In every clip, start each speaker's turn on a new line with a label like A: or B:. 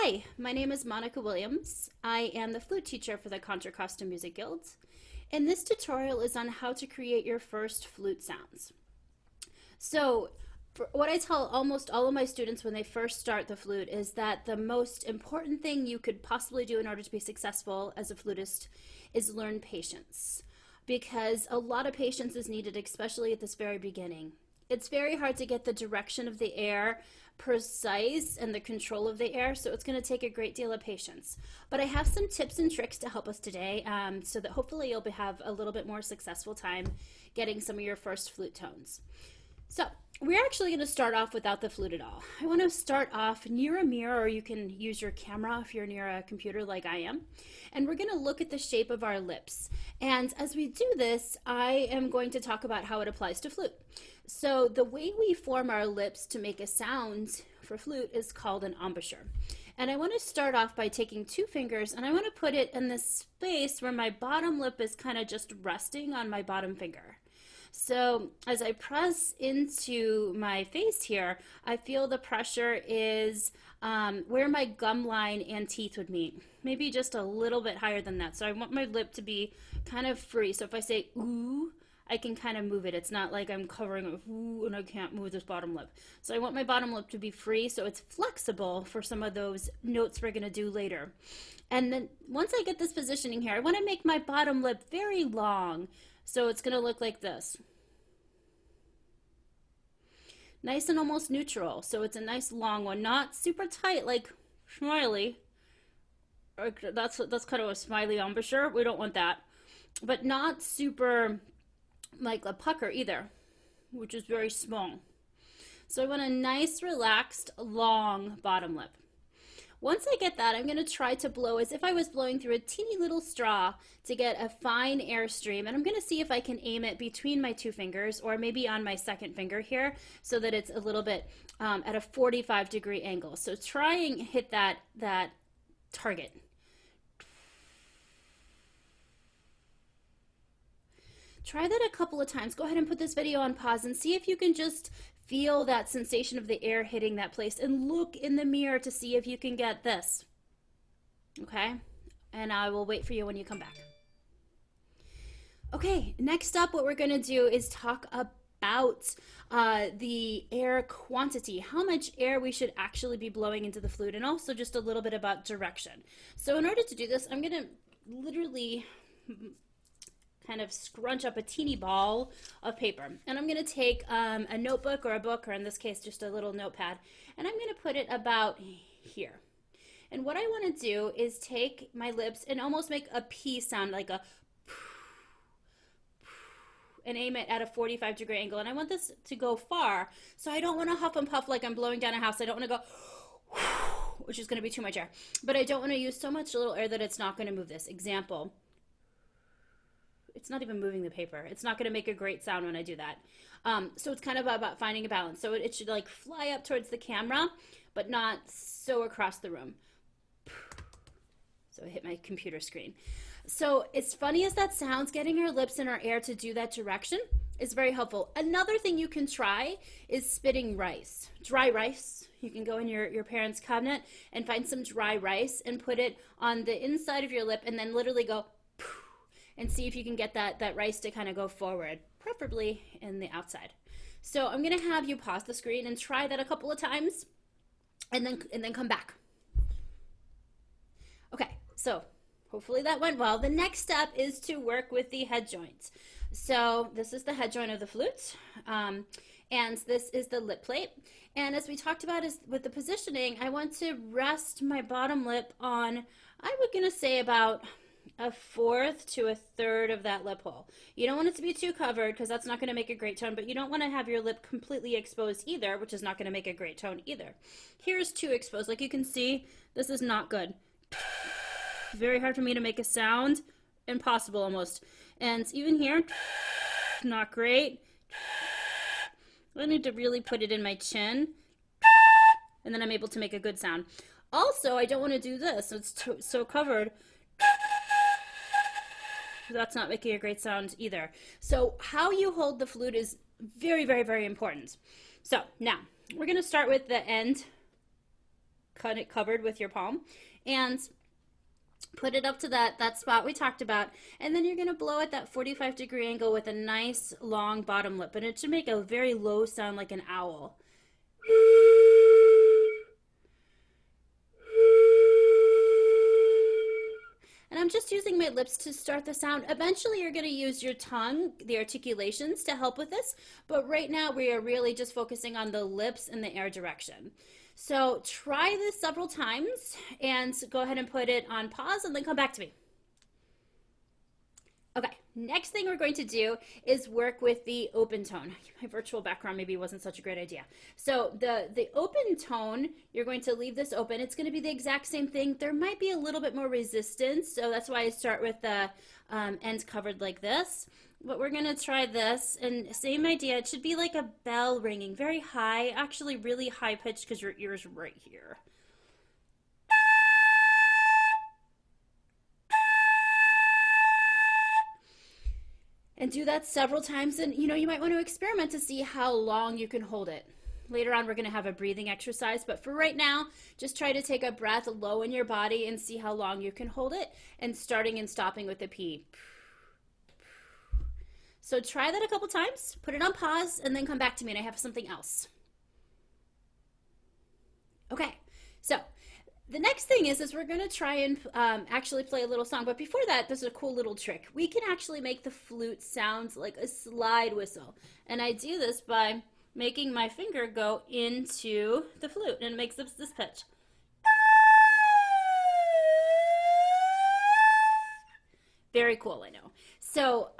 A: Hi, my name is Monica Williams. I am the flute teacher for the Contra Costa Music Guild, and this tutorial is on how to create your first flute sounds. So, what I tell almost all of my students when they first start the flute is that the most important thing you could possibly do in order to be successful as a flutist is learn patience, because a lot of patience is needed, especially at this very beginning. It's very hard to get the direction of the air precise and the control of the air, so it's going to take a great deal of patience. But I have some tips and tricks to help us today, so that hopefully you'll have a little bit more successful time getting some of your first flute tones. So we're actually going to start off without the flute at all. I want to start off near a mirror, or you can use your camera if you're near a computer like I am. And we're going to look at the shape of our lips. And as we do this, I am going to talk about how it applies to flute. So the way we form our lips to make a sound for flute is called an embouchure. And I want to start off by taking two fingers and I want to put it in the space where my bottom lip is kind of just resting on my bottom finger. So as I press into my face here, I feel the pressure is where my gum line and teeth would meet, maybe just a little bit higher than that. So I want my lip to be kind of free. So if I say ooh, I can kind of move it. It's not like I'm covering it, ooh, and I can't move this bottom lip. So I want my bottom lip to be free so it's flexible for some of those notes we're going to do later. And then once I get this positioning here, I want to make my bottom lip very long. So it's going to look like this. Nice and almost neutral. So it's a nice long one, not super tight like Smiley. That's kind of a Smiley embouchure. We don't want that. But not super like a pucker either, which is very small. So I want a nice, relaxed, long bottom lip. Once I get that, I'm going to try to blow as if I was blowing through a teeny little straw to get a fine airstream. And I'm going to see if I can aim it between my two fingers or maybe on my second finger here so that it's a little bit at a 45-degree angle. So try and hit that target. Try that a couple of times. Go ahead and put this video on pause and see if you can just feel that sensation of the air hitting that place, and look in the mirror to see if you can get this. Okay? And I will wait for you when you come back. Okay, next up what we're going to do is talk about the air quantity, how much air we should actually be blowing into the flute, and also just a little bit about direction. So in order to do this, I'm going to literally kind of scrunch up a teeny ball of paper. And I'm going to take a notebook or a book, or in this case just a little notepad, and I'm going to put it about here. And what I want to do is take my lips and almost make a P sound, like a and aim it at a 45-degree angle. And I want this to go far, so I don't want to huff and puff like I'm blowing down a house. I don't want to go, which is going to be too much air. But I don't want to use so much little air that it's not going to move this. Example. It's not even moving the paper. It's not going to make a great sound when I do that. So it's kind of about finding a balance. So it should like fly up towards the camera, but not so across the room. So I hit my computer screen. So as funny as that sounds, getting our lips and our air to do that direction is very helpful. Another thing you can try is spitting rice, dry rice. You can go in your parents' cabinet and find some dry rice and put it on the inside of your lip and then literally go and see if you can get that rice to kind of go forward, preferably in the outside. So I'm going to have you pause the screen and try that a couple of times and then come back. Okay, so hopefully that went well. The next step is to work with the head joints. So this is the head joint of the flute, and this is the lip plate. And as we talked about with the positioning, I want to rest my bottom lip on, I was going to say about a fourth to a third of that lip hole. You don't want it to be too covered because that's not going to make a great tone, but you don't want to have your lip completely exposed either, which is not going to make a great tone either. Here's too exposed. Like you can see, this is not good. Very hard for me to make a sound. Impossible almost. And even here, not great. I need to really put it in my chin, and then I'm able to make a good sound. Also, I don't want to do this. It's so covered. That's not making a great sound either. So how you hold the flute is very, very, very important. So now we're going to start with the end cut it covered with your palm, and put it up to that spot we talked about, and then you're going to blow at that 45-degree angle with a nice long bottom lip, and it should make a very low sound like an owl. And I'm just using my lips to start the sound. Eventually you're going to use your tongue, the articulations, to help with this, but right now we are really just focusing on the lips and the air direction. So try this several times and go ahead and put it on pause and then come back to me. Okay, next thing we're going to do is work with the open tone. My virtual background maybe wasn't such a great idea. So the open tone, you're going to leave this open. It's going to be the exact same thing. There might be a little bit more resistance, so that's why I start with the ends covered like this. But we're going to try this, and same idea. It should be like a bell ringing, very high, actually really high pitched because your ear's right here. And do that several times, and you might want to experiment to see how long you can hold it. Later on we're going to have a breathing exercise, but for right now just try to take a breath low in your body and see how long you can hold it, and starting and stopping with the P. So try that a couple times, put it on pause, and then come back to me and I have something else. Okay, so the next thing is we're going to try and actually play a little song. But before that, there's a cool little trick. We can actually make the flute sound like a slide whistle. And I do this by making my finger go into the flute, and it makes this pitch. Very cool, I know. So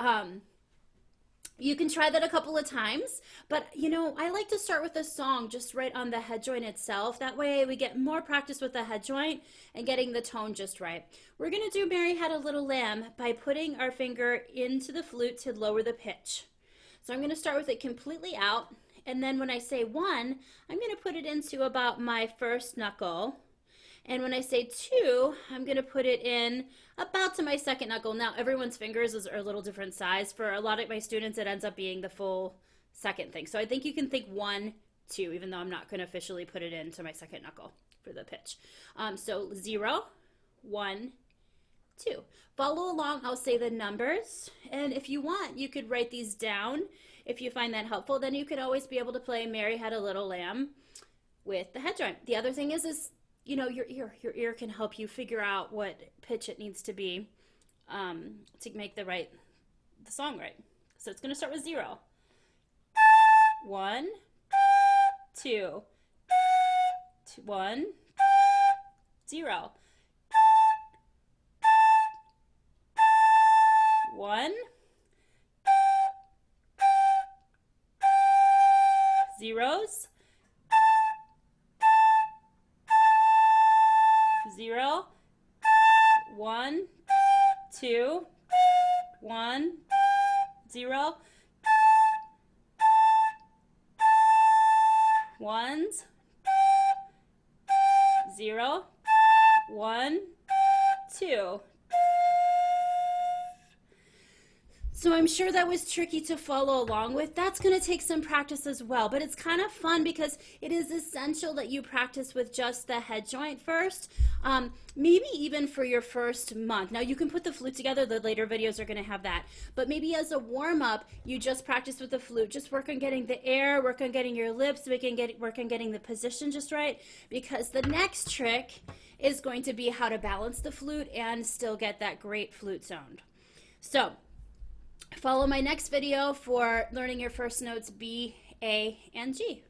A: you can try that a couple of times, but I like to start with a song just right on the head joint itself. That way we get more practice with the head joint and getting the tone just right. We're going to do Mary Had a Little Lamb by putting our finger into the flute to lower the pitch. So I'm going to start with it completely out, and then when I say 1, I'm going to put it into about my first knuckle. And when I say 2, I'm going to put it in about to my second knuckle. Now, everyone's fingers are a little different size. For a lot of my students, it ends up being the full second thing. So I think you can think 1, 2, even though I'm not going to officially put it into my second knuckle for the pitch. So 0, 1, 2. Follow along. I'll say the numbers. And if you want, you could write these down. If you find that helpful, then you could always be able to play Mary Had a Little Lamb with the head joint. The other thing is your ear can help you figure out what pitch it needs to be to make the song right. So it's going to start with 0. 1, 2, 1, 0. 1, 0s. 0, 1, 2, 1, 0, 1s, 0, 1, 2. So I'm sure that was tricky to follow along with. That's going to take some practice as well, but it's kind of fun because it is essential that you practice with just the head joint first, maybe even for your first month. Now you can put the flute together, the later videos are going to have that, but maybe as a warm-up, you just practice with the flute. Just work on getting the air, work on getting your lips, work on getting the position just right, because the next trick is going to be how to balance the flute and still get that great flute sound. So follow my next video for learning your first notes B, A, and G.